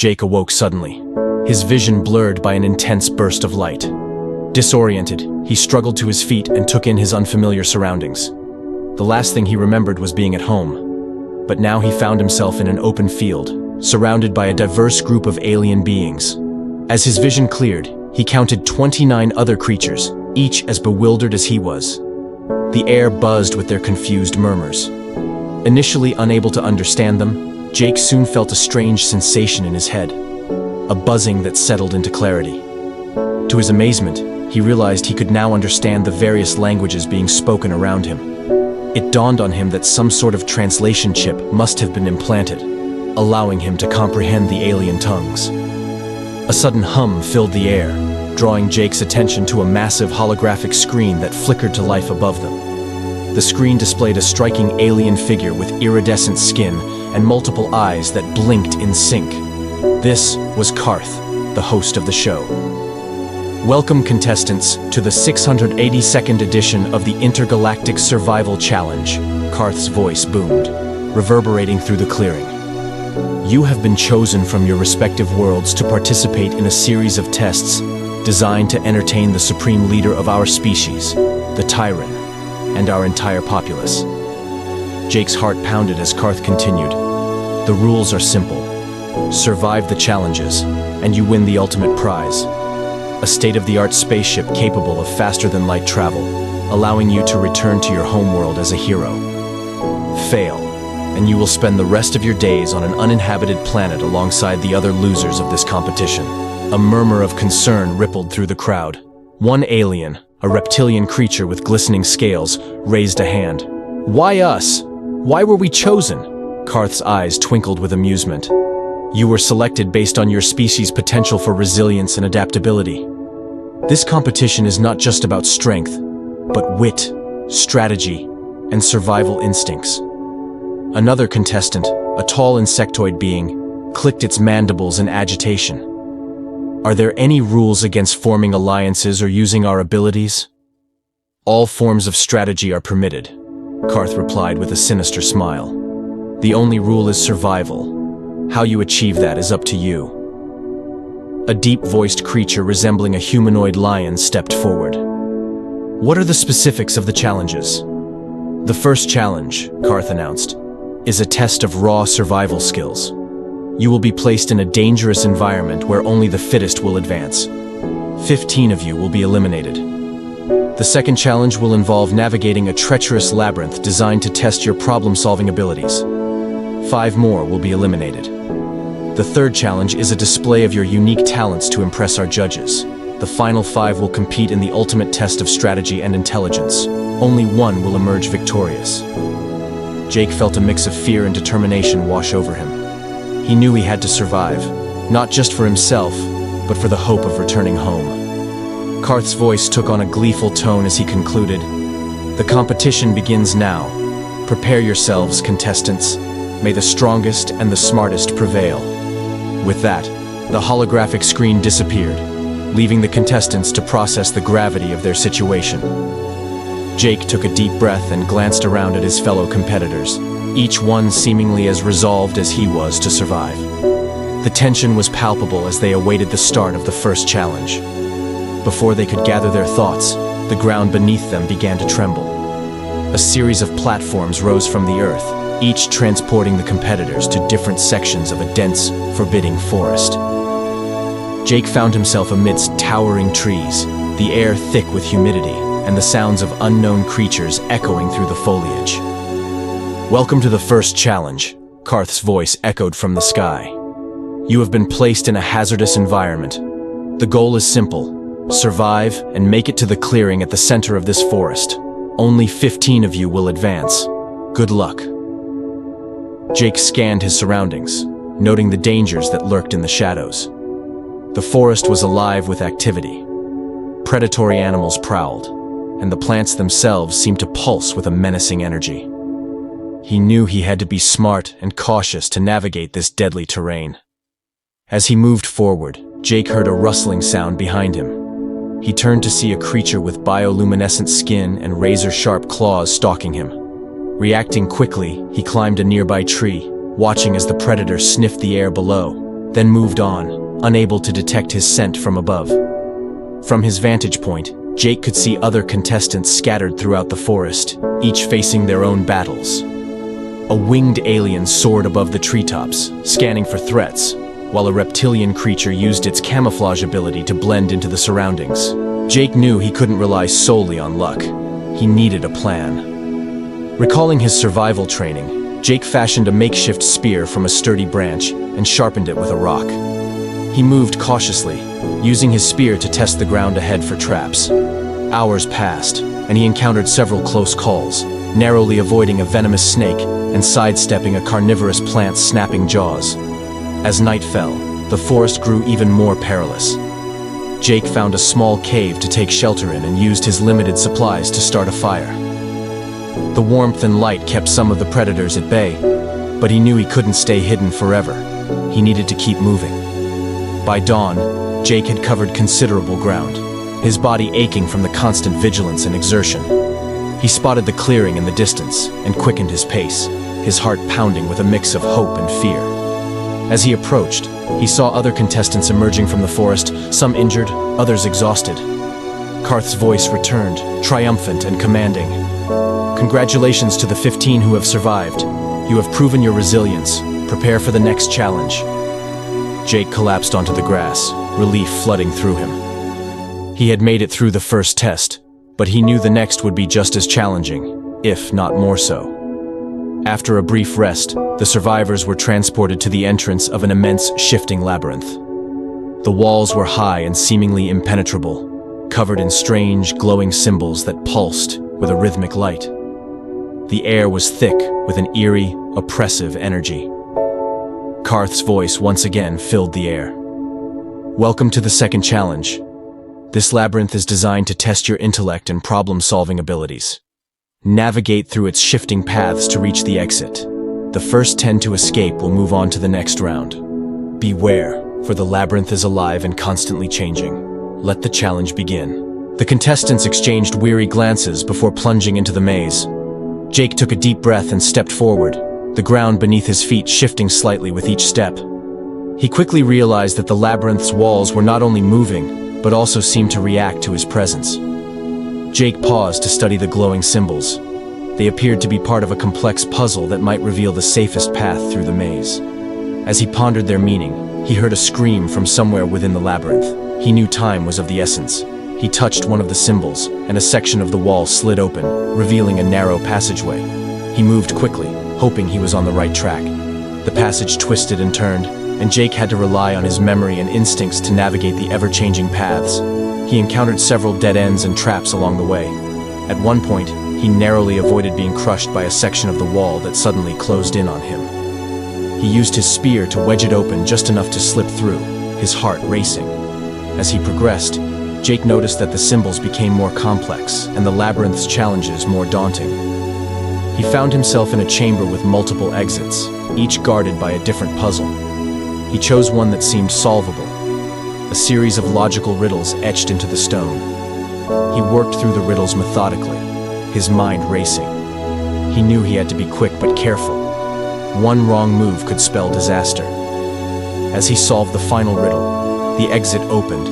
Jake awoke suddenly, his vision blurred by an intense burst of light. Disoriented, he struggled to his feet and took in his unfamiliar surroundings. The last thing he remembered was being at home. But now he found himself in an open field, surrounded by a diverse group of alien beings. As his vision cleared, he counted 29 other creatures, each as bewildered as he was. The air buzzed with their confused murmurs. Initially unable to understand them, Jake soon felt a strange sensation in his head, a buzzing that settled into clarity. To his amazement, he realized he could now understand the various languages being spoken around him. It dawned on him that some sort of translation chip must have been implanted, allowing him to comprehend the alien tongues. A sudden hum filled the air, drawing Jake's attention to a massive holographic screen that flickered to life above them. The screen displayed a striking alien figure with iridescent skin and multiple eyes that blinked in sync. This was Karth, the host of the show. Welcome, contestants, to the 682nd edition of the Intergalactic Survival Challenge, Karth's voice boomed, reverberating through the clearing. You have been chosen from your respective worlds to participate in a series of tests designed to entertain the supreme leader of our species, the Tyrant, and our entire populace. Jake's heart pounded as Karth continued. The rules are simple. Survive the challenges, and you win the ultimate prize. A state-of-the-art spaceship capable of faster-than-light travel, allowing you to return to your homeworld as a hero. Fail, and you will spend the rest of your days on an uninhabited planet alongside the other losers of this competition. A murmur of concern rippled through the crowd. One alien, a reptilian creature with glistening scales, raised a hand. Why us? Why were we chosen? Karth's eyes twinkled with amusement. You were selected based on your species' potential for resilience and adaptability. This competition is not just about strength, but wit, strategy, and survival instincts. Another contestant, a tall insectoid being, clicked its mandibles in agitation. Are there any rules against forming alliances or using our abilities? All forms of strategy are permitted, Karth replied with a sinister smile. The only rule is survival. How you achieve that is up to you. A deep-voiced creature resembling a humanoid lion stepped forward. What are the specifics of the challenges? The first challenge, Karth announced, is a test of raw survival skills. You will be placed in a dangerous environment where only the fittest will advance. 15 of you will be eliminated. The second challenge will involve navigating a treacherous labyrinth designed to test your problem-solving abilities. 5 more will be eliminated. The third challenge is a display of your unique talents to impress our judges. The final 5 will compete in the ultimate test of strategy and intelligence. Only one will emerge victorious. Jake felt a mix of fear and determination wash over him. He knew he had to survive, not just for himself, but for the hope of returning home. Karth's voice took on a gleeful tone as he concluded, "The competition begins now. Prepare yourselves, contestants. May the strongest and the smartest prevail." With that, the holographic screen disappeared, leaving the contestants to process the gravity of their situation. Jake took a deep breath and glanced around at his fellow competitors, each one seemingly as resolved as he was to survive. The tension was palpable as they awaited the start of the first challenge. Before they could gather their thoughts, the ground beneath them began to tremble. A series of platforms rose from the earth, each transporting the competitors to different sections of a dense, forbidding forest. Jake found himself amidst towering trees, the air thick with humidity, and the sounds of unknown creatures echoing through the foliage. "Welcome to the first challenge," Karth's voice echoed from the sky. "You have been placed in a hazardous environment. The goal is simple: survive and make it to the clearing at the center of this forest. Only 15 of you will advance. Good luck." Jake scanned his surroundings, noting the dangers that lurked in the shadows. The forest was alive with activity. Predatory animals prowled, and the plants themselves seemed to pulse with a menacing energy. He knew he had to be smart and cautious to navigate this deadly terrain. As he moved forward, Jake heard a rustling sound behind him. He turned to see a creature with bioluminescent skin and razor-sharp claws stalking him. Reacting quickly, he climbed a nearby tree, watching as the predator sniffed the air below. then moved on, unable to detect his scent from above. From his vantage point, Jake could see other contestants scattered throughout the forest, each facing their own battles. A winged alien soared above the treetops, scanning for threats, while a reptilian creature used its camouflage ability to blend into the surroundings. Jake knew he couldn't rely solely on luck. He needed a plan. Recalling his survival training, Jake fashioned a makeshift spear from a sturdy branch and sharpened it with a rock. He moved cautiously, using his spear to test the ground ahead for traps. Hours passed, and he encountered several close calls, narrowly avoiding a venomous snake and sidestepping a carnivorous plant's snapping jaws. As night fell, the forest grew even more perilous. Jake found a small cave to take shelter in and used his limited supplies to start a fire. The warmth and light kept some of the predators at bay, but he knew he couldn't stay hidden forever. He needed to keep moving. By dawn, Jake had covered considerable ground, his body aching from the constant vigilance and exertion. He spotted the clearing in the distance and quickened his pace, his heart pounding with a mix of hope and fear. As he approached, he saw other contestants emerging from the forest, some injured, others exhausted. Karth's voice returned, triumphant and commanding. "Congratulations to the 15 who have survived. You have proven your resilience. Prepare for the next challenge." Jake collapsed onto the grass, relief flooding through him. He had made it through the first test, but he knew the next would be just as challenging, if not more so. After a brief rest, the survivors were transported to the entrance of an immense shifting labyrinth. The walls were high and seemingly impenetrable, covered in strange, glowing symbols that pulsed with a rhythmic light. The air was thick with an eerie, oppressive energy. Karth's voice once again filled the air. "Welcome to the second challenge. This labyrinth is designed to test your intellect and problem-solving abilities. Navigate through its shifting paths to reach the exit. The first 10 to escape will move on to the next round. Beware, for the labyrinth is alive and constantly changing. Let the challenge begin." The contestants exchanged weary glances before plunging into the maze. Jake took a deep breath and stepped forward, the ground beneath his feet shifting slightly with each step. He quickly realized that the labyrinth's walls were not only moving, but also seemed to react to his presence. Jake paused to study the glowing symbols. They appeared to be part of a complex puzzle that might reveal the safest path through the maze. As he pondered their meaning, he heard a scream from somewhere within the labyrinth. He knew time was of the essence. He touched one of the symbols, and a section of the wall slid open, revealing a narrow passageway. He moved quickly, hoping he was on the right track. The passage twisted and turned, and Jake had to rely on his memory and instincts to navigate the ever-changing paths. He encountered several dead ends and traps along the way. At one point, he narrowly avoided being crushed by a section of the wall that suddenly closed in on him. He used his spear to wedge it open just enough to slip through, his heart racing. As he progressed, Jake noticed that the symbols became more complex and the labyrinth's challenges more daunting. He found himself in a chamber with multiple exits, each guarded by a different puzzle. He chose one that seemed solvable, a series of logical riddles etched into the stone. He worked through the riddles methodically, his mind racing. He knew he had to be quick but careful. One wrong move could spell disaster. As he solved the final riddle, the exit opened,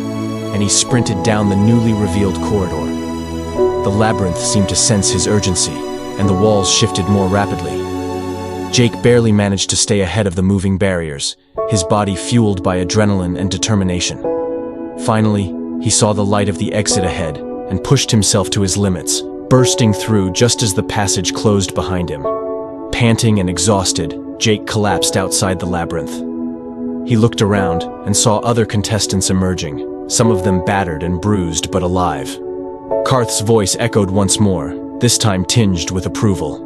and he sprinted down the newly revealed corridor. The labyrinth seemed to sense his urgency, and the walls shifted more rapidly. Jake barely managed to stay ahead of the moving barriers, his body fueled by adrenaline and determination. Finally, he saw the light of the exit ahead and pushed himself to his limits, bursting through just as the passage closed behind him. Panting and exhausted, Jake collapsed outside the labyrinth. He looked around and saw other contestants emerging, some of them battered and bruised but alive. Karth's voice echoed once more, this time tinged with approval.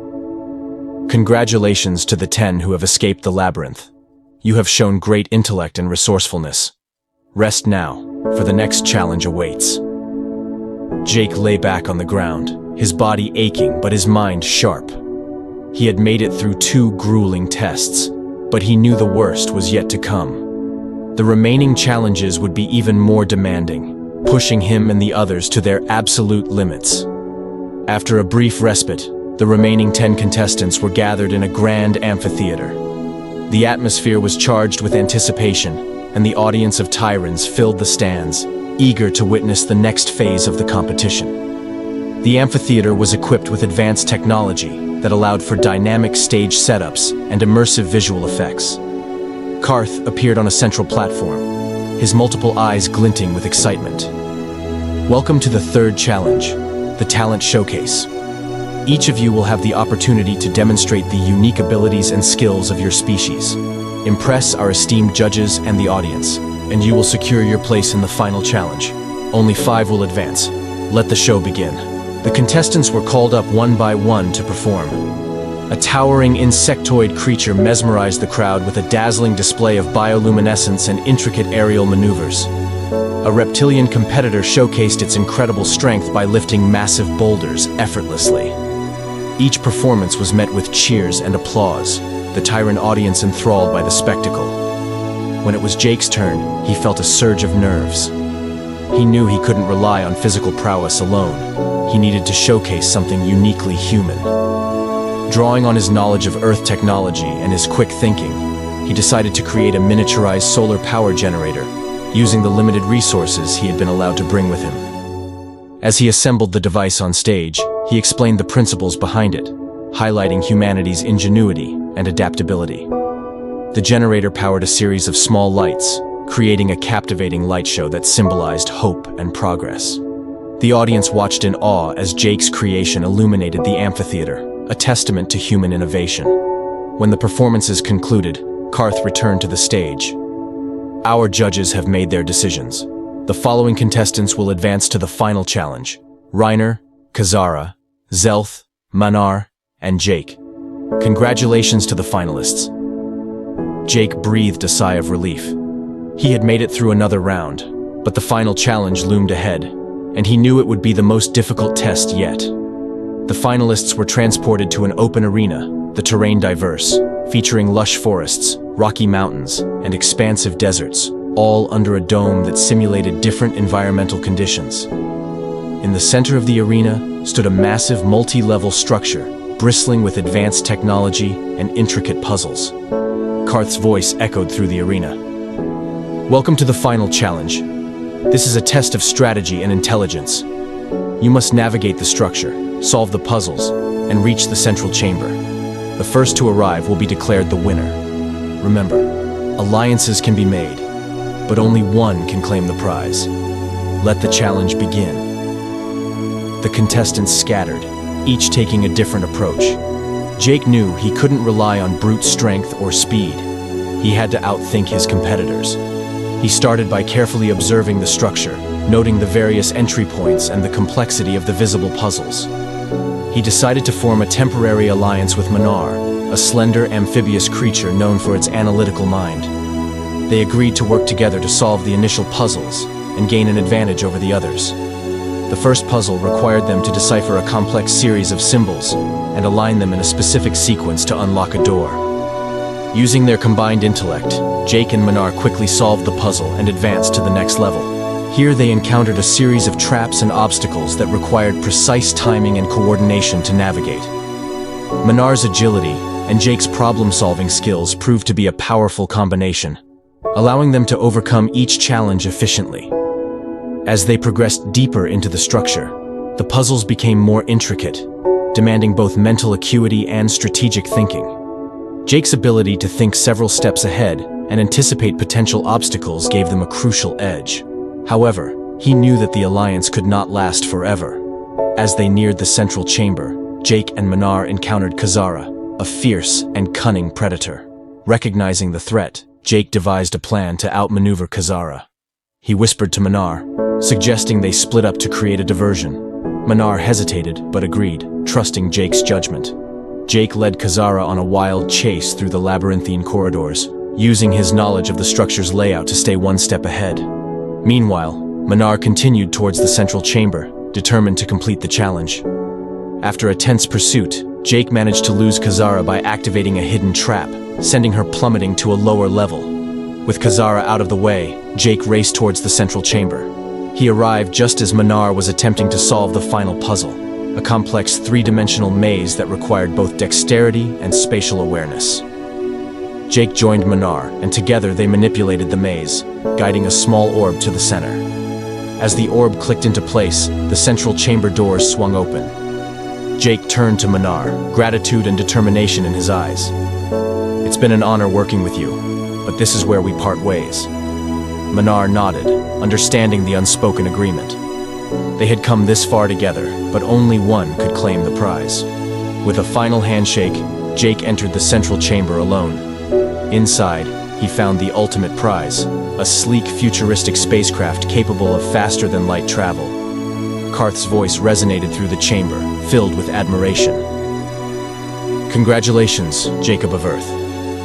"Congratulations to the 10 who have escaped the labyrinth. You have shown great intellect and resourcefulness. Rest now, for the next challenge awaits." Jake lay back on the ground, his body aching but his mind sharp. He had made it through 2 grueling tests, but he knew the worst was yet to come. The remaining challenges would be even more demanding, pushing him and the others to their absolute limits. After a brief respite, the remaining 10 contestants were gathered in a grand amphitheater. The atmosphere was charged with anticipation, and the audience of Tyrans filled the stands, eager to witness the next phase of the competition. The amphitheater was equipped with advanced technology that allowed for dynamic stage setups and immersive visual effects. Karth appeared on a central platform, his multiple eyes glinting with excitement. Welcome to the third challenge, the Talent Showcase. Each of you will have the opportunity to demonstrate the unique abilities and skills of your species. Impress our esteemed judges and the audience, and you will secure your place in the final challenge. Only 5 will advance. Let the show begin. The contestants were called up one by one to perform. A towering insectoid creature mesmerized the crowd with a dazzling display of bioluminescence and intricate aerial maneuvers. A reptilian competitor showcased its incredible strength by lifting massive boulders effortlessly. Each performance was met with cheers and applause, the Tyrant audience enthralled by the spectacle. When it was Jake's turn, he felt a surge of nerves. He knew he couldn't rely on physical prowess alone. He needed to showcase something uniquely human. Drawing on his knowledge of Earth technology and his quick thinking, he decided to create a miniaturized solar power generator, using the limited resources he had been allowed to bring with him. As he assembled the device on stage, he explained the principles behind it, highlighting humanity's ingenuity and adaptability. The generator powered a series of small lights, creating a captivating light show that symbolized hope and progress. The audience watched in awe as Jake's creation illuminated the amphitheater, a testament to human innovation. When the performances concluded, Karth returned to the stage. Our judges have made their decisions. The following contestants will advance to the final challenge: Reiner, Kazara, Zelth, Manar, and Jake. Congratulations to the finalists. Jake breathed a sigh of relief. He had made it through another round, but the final challenge loomed ahead, and he knew it would be the most difficult test yet. The finalists were transported to an open arena, the terrain diverse, featuring lush forests, rocky mountains, and expansive deserts, all under a dome that simulated different environmental conditions. In the center of the arena stood a massive multi-level structure, bristling with advanced technology and intricate puzzles. Karth's voice echoed through the arena. Welcome to the final challenge. This is a test of strategy and intelligence. You must navigate the structure, solve the puzzles, and reach the central chamber. The first to arrive will be declared the winner. Remember, alliances can be made, but only one can claim the prize. Let the challenge begin. The contestants scattered, each taking a different approach. Jake knew he couldn't rely on brute strength or speed. He had to outthink his competitors. He started by carefully observing the structure, noting the various entry points and the complexity of the visible puzzles. He decided to form a temporary alliance with Manar, a slender amphibious creature known for its analytical mind. They agreed to work together to solve the initial puzzles and gain an advantage over the others. The first puzzle required them to decipher a complex series of symbols and align them in a specific sequence to unlock a door. Using their combined intellect, Jake and Manar quickly solved the puzzle and advanced to the next level. Here they encountered a series of traps and obstacles that required precise timing and coordination to navigate. Manar's agility and Jake's problem-solving skills proved to be a powerful combination, allowing them to overcome each challenge efficiently. As they progressed deeper into the structure, the puzzles became more intricate, demanding both mental acuity and strategic thinking. Jake's ability to think several steps ahead and anticipate potential obstacles gave them a crucial edge. However, he knew that the alliance could not last forever. As they neared the central chamber, Jake and Manar encountered Kazara, a fierce and cunning predator. Recognizing the threat, Jake devised a plan to outmaneuver Kazara. He whispered to Manar, suggesting they split up to create a diversion. Manar hesitated but agreed, trusting Jake's judgment. Jake led Kazara on a wild chase through the labyrinthine corridors, using his knowledge of the structure's layout to stay one step ahead. Meanwhile, Manar continued towards the central chamber, determined to complete the challenge. After a tense pursuit, Jake managed to lose Kazara by activating a hidden trap, sending her plummeting to a lower level. With Kazara out of the way, Jake raced towards the central chamber. He arrived just as Manar was attempting to solve the final puzzle, a complex three-dimensional maze that required both dexterity and spatial awareness. Jake joined Manar, and together they manipulated the maze, guiding a small orb to the center. As the orb clicked into place, the central chamber doors swung open. Jake turned to Manar, gratitude and determination in his eyes. "It's been an honor working with you, but this is where we part ways." Manar nodded, understanding the unspoken agreement. They had come this far together, but only one could claim the prize. With a final handshake, Jake entered the central chamber alone. Inside, he found the ultimate prize, a sleek, futuristic spacecraft capable of faster-than-light travel. Karth's voice resonated through the chamber, filled with admiration. "Congratulations, Jacob of Earth.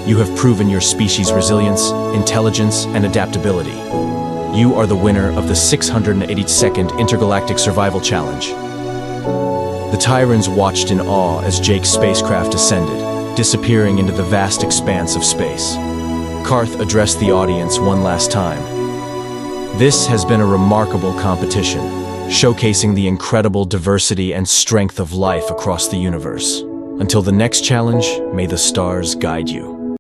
You have proven your species' resilience, intelligence, and adaptability. You are the winner of the 682nd Intergalactic Survival Challenge." The Tyrans watched in awe as Jake's spacecraft ascended, disappearing into the vast expanse of space. Karth addressed the audience one last time. "This has been a remarkable competition, showcasing the incredible diversity and strength of life across the universe. Until the next challenge, may the stars guide you."